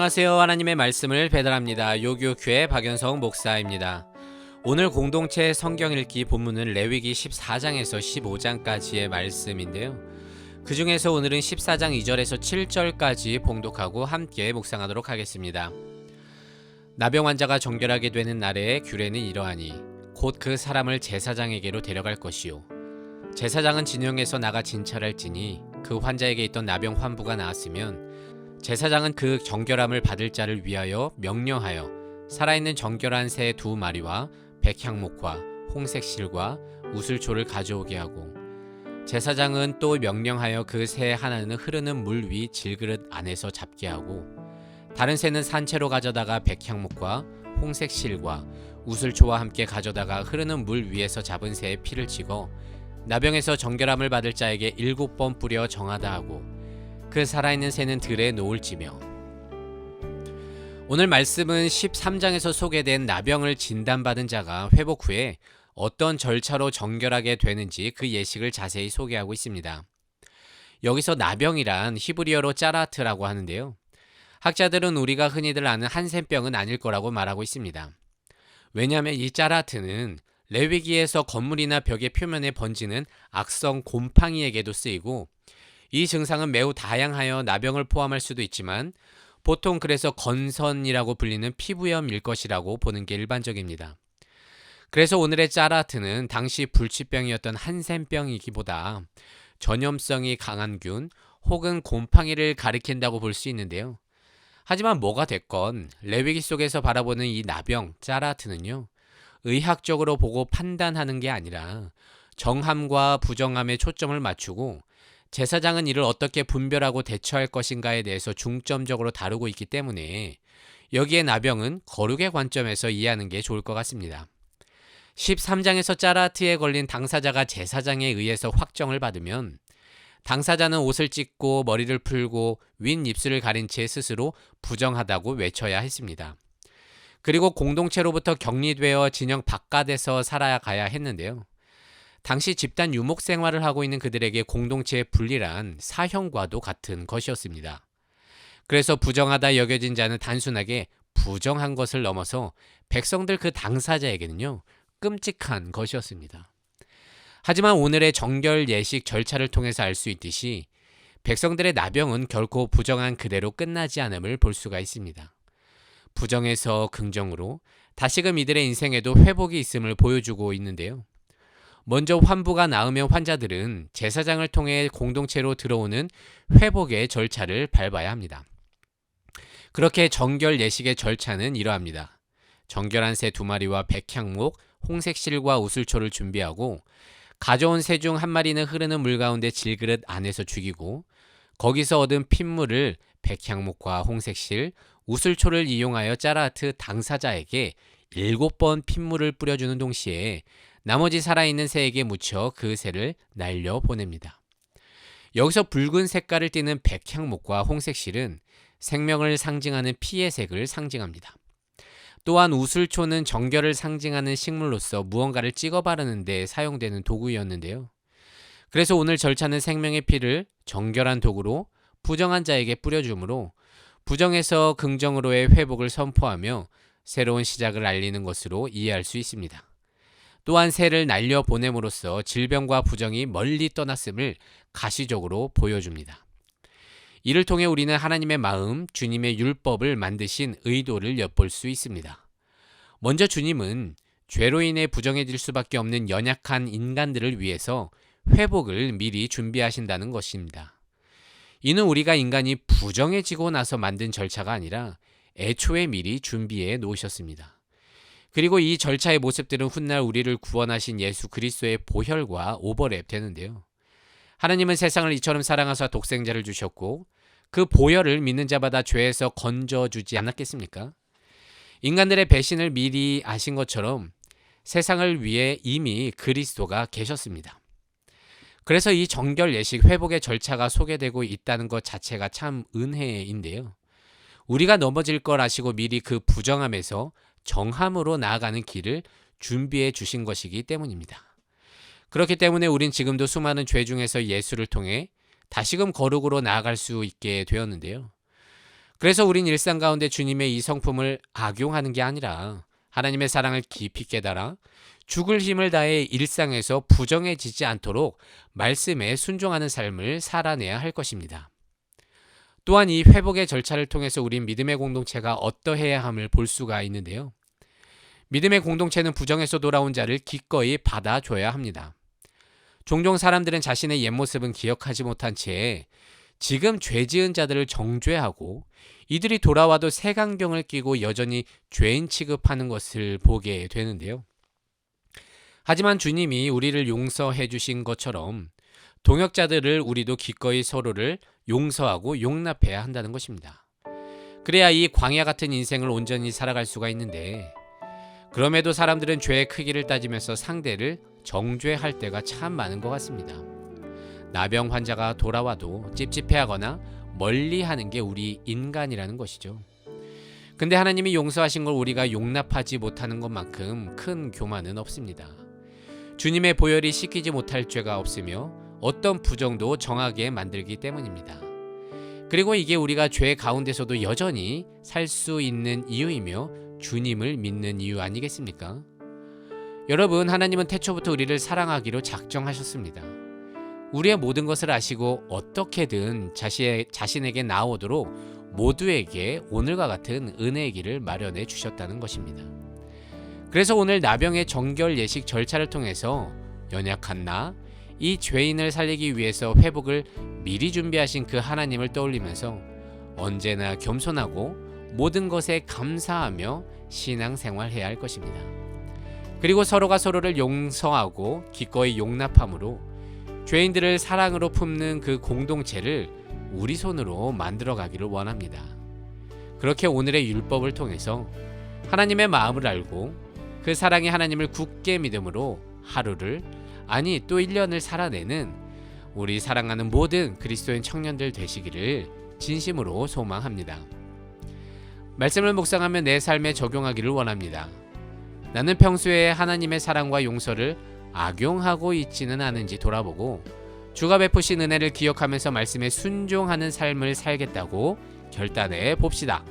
안녕하세요. 하나님의 말씀을 배달합니다. 요교교회 박연성 목사입니다. 오늘 공동체 성경 읽기 본문은 레위기 14장에서 15장까지의 말씀인데요. 그 중에서 오늘은 14장 2절에서 7절까지 봉독하고 함께 묵상하도록 하겠습니다. 나병 환자가 정결하게 되는 날에 규례는 이러하니 곧 그 사람을 제사장에게로 데려갈 것이요 제사장은 진영에서 나가 진찰할지니 그 환자에게 있던 나병 환부가 나았으면 제사장은 그 정결함을 받을 자를 위하여 명령하여 살아있는 정결한 새 2마리와 백향목과 홍색실과 우슬초를 가져오게 하고 제사장은 또 명령하여 그 새 하나는 흐르는 물 위 질그릇 안에서 잡게 하고 다른 새는 산채로 가져다가 백향목과 홍색실과 우슬초와 함께 가져다가 흐르는 물 위에서 잡은 새의 피를 찍어 나병에서 정결함을 받을 자에게 7번 뿌려 정하다 하고 그 살아있는 새는 들에 놓을지며. 오늘 말씀은 13장에서 소개된 나병을 진단받은 자가 회복 후에 어떤 절차로 정결하게 되는지 그 예식을 자세히 소개하고 있습니다. 여기서 나병이란 히브리어로 짜라트라고 하는데요. 학자들은 우리가 흔히들 아는 한센병은 아닐 거라고 말하고 있습니다. 왜냐하면 이 짜라트는 레위기에서 건물이나 벽의 표면에 번지는 악성 곰팡이에게도 쓰이고 이 증상은 매우 다양하여 나병을 포함할 수도 있지만 보통 그래서 건선이라고 불리는 피부염일 것이라고 보는 게 일반적입니다. 그래서 오늘의 짜라트는 당시 불치병이었던 한센병이기보다 전염성이 강한 균 혹은 곰팡이를 가리킨다고 볼 수 있는데요. 하지만 뭐가 됐건 레위기 속에서 바라보는 이 나병 짜라트는요, 의학적으로 보고 판단하는 게 아니라 정함과 부정함에 초점을 맞추고 제사장은 이를 어떻게 분별하고 대처할 것인가에 대해서 중점적으로 다루고 있기 때문에 여기에 나병은 거룩의 관점에서 이해하는 게 좋을 것 같습니다. 13장에서 짜라트에 걸린 당사자가 제사장에 의해서 확정을 받으면 당사자는 옷을 찢고 머리를 풀고 윗입술을 가린 채 스스로 부정하다고 외쳐야 했습니다. 그리고 공동체로부터 격리되어 진영 바깥에서 살아가야 했는데요. 당시 집단 유목 생활을 하고 있는 그들에게 공동체의 분리란 사형과도 같은 것이었습니다. 그래서 부정하다 여겨진 자는 단순하게 부정한 것을 넘어서 백성들 그 당사자에게는요, 끔찍한 것이었습니다. 하지만 오늘의 정결 예식 절차를 통해서 알 수 있듯이 백성들의 나병은 결코 부정한 그대로 끝나지 않음을 볼 수가 있습니다. 부정에서 긍정으로 다시금 이들의 인생에도 회복이 있음을 보여주고 있는데요. 먼저 환부가 나으면 환자들은 제사장을 통해 공동체로 들어오는 회복의 절차를 밟아야 합니다. 그렇게 정결 예식의 절차는 이러합니다. 정결한 새 2마리와 백향목, 홍색실과 우슬초를 준비하고 가져온 새 중 1마리는 흐르는 물 가운데 질그릇 안에서 죽이고 거기서 얻은 핏물을 백향목과 홍색실, 우슬초를 이용하여 짜라트 당사자에게 7번 핏물을 뿌려주는 동시에 나머지 살아있는 새에게 묻혀 그 새를 날려보냅니다. 여기서 붉은 색깔을 띠는 백향목과 홍색실은 생명을 상징하는 피의 색을 상징합니다. 또한 우슬초는 정결을 상징하는 식물로서 무언가를 찍어 바르는 데 사용되는 도구였는데요. 그래서 오늘 절차는 생명의 피를 정결한 도구로 부정한 자에게 뿌려주므로 부정에서 긍정으로의 회복을 선포하며 새로운 시작을 알리는 것으로 이해할 수 있습니다. 또한 새를 날려보냄으로써 질병과 부정이 멀리 떠났음을 가시적으로 보여줍니다. 이를 통해 우리는 하나님의 마음, 주님의 율법을 만드신 의도를 엿볼 수 있습니다. 먼저 주님은 죄로 인해 부정해질 수밖에 없는 연약한 인간들을 위해서 회복을 미리 준비하신다는 것입니다. 이는 우리가 인간이 부정해지고 나서 만든 절차가 아니라 애초에 미리 준비해 놓으셨습니다. 그리고 이 절차의 모습들은 훗날 우리를 구원하신 예수 그리스도의 보혈과 오버랩 되는데요. 하나님은 세상을 이처럼 사랑하사 독생자를 주셨고 그 보혈을 믿는 자마다 죄에서 건져주지 않았겠습니까? 인간들의 배신을 미리 아신 것처럼 세상을 위해 이미 그리스도가 계셨습니다. 그래서 이 정결 예식 회복의 절차가 소개되고 있다는 것 자체가 참 은혜인데요. 우리가 넘어질 걸 아시고 미리 그 부정함에서 정함으로 나아가는 길을 준비해 주신 것이기 때문입니다. 그렇기 때문에 우린 지금도 수많은 죄 중에서 예수를 통해 다시금 거룩으로 나아갈 수 있게 되었는데요. 그래서 우린 일상 가운데 주님의 이 성품을 악용하는 게 아니라 하나님의 사랑을 깊이 깨달아 죽을 힘을 다해 일상에서 부정해지지 않도록 말씀에 순종하는 삶을 살아내야 할 것입니다. 또한 이 회복의 절차를 통해서 우린 믿음의 공동체가 어떠해야 함을 볼 수가 있는데요. 믿음의 공동체는 부정에서 돌아온 자를 기꺼이 받아줘야 합니다. 종종 사람들은 자신의 옛 모습은 기억하지 못한 채 지금 죄 지은 자들을 정죄하고 이들이 돌아와도 색안경을 끼고 여전히 죄인 취급하는 것을 보게 되는데요. 하지만 주님이 우리를 용서해 주신 것처럼 동역자들을 우리도 기꺼이 서로를 용서하고 용납해야 한다는 것입니다. 그래야 이 광야 같은 인생을 온전히 살아갈 수가 있는데, 그럼에도 사람들은 죄의 크기를 따지면서 상대를 정죄할 때가 참 많은 것 같습니다. 나병 환자가 돌아와도 찝찝해하거나 멀리하는 게 우리 인간이라는 것이죠. 근데 하나님이 용서하신 걸 우리가 용납하지 못하는 것만큼 큰 교만은 없습니다. 주님의 보혈이 씻기지 못할 죄가 없으며 어떤 부정도 정하게 만들기 때문입니다. 그리고 이게 우리가 죄 가운데서도 여전히 살 수 있는 이유이며 주님을 믿는 이유 아니겠습니까? 여러분, 하나님은 태초부터 우리를 사랑하기로 작정하셨습니다. 우리의 모든 것을 아시고 어떻게든 자신에게 나오도록 모두에게 오늘과 같은 은혜의 길을 마련해 주셨다는 것입니다. 그래서 오늘 나병의 정결 예식 절차를 통해서 연약한 나, 이 죄인을 살리기 위해서 회복을 미리 준비하신 그 하나님을 떠올리면서 언제나 겸손하고 모든 것에 감사하며 신앙생활해야 할 것입니다. 그리고 서로가 서로를 용서하고 기꺼이 용납함으로 죄인들을 사랑으로 품는 그 공동체를 우리 손으로 만들어가기를 원합니다. 그렇게 오늘의 율법을 통해서 하나님의 마음을 알고 그 사랑의 하나님을 굳게 믿음으로 하루를, 아니 또 1년을 살아내는 우리 사랑하는 모든 그리스도인 청년들 되시기를 진심으로 소망합니다. 말씀을 묵상하며 내 삶에 적용하기를 원합니다. 나는 평소에 하나님의 사랑과 용서를 악용하고 있지는 않은지 돌아보고 주가 베푸신 은혜를 기억하면서 말씀에 순종하는 삶을 살겠다고 결단해 봅시다.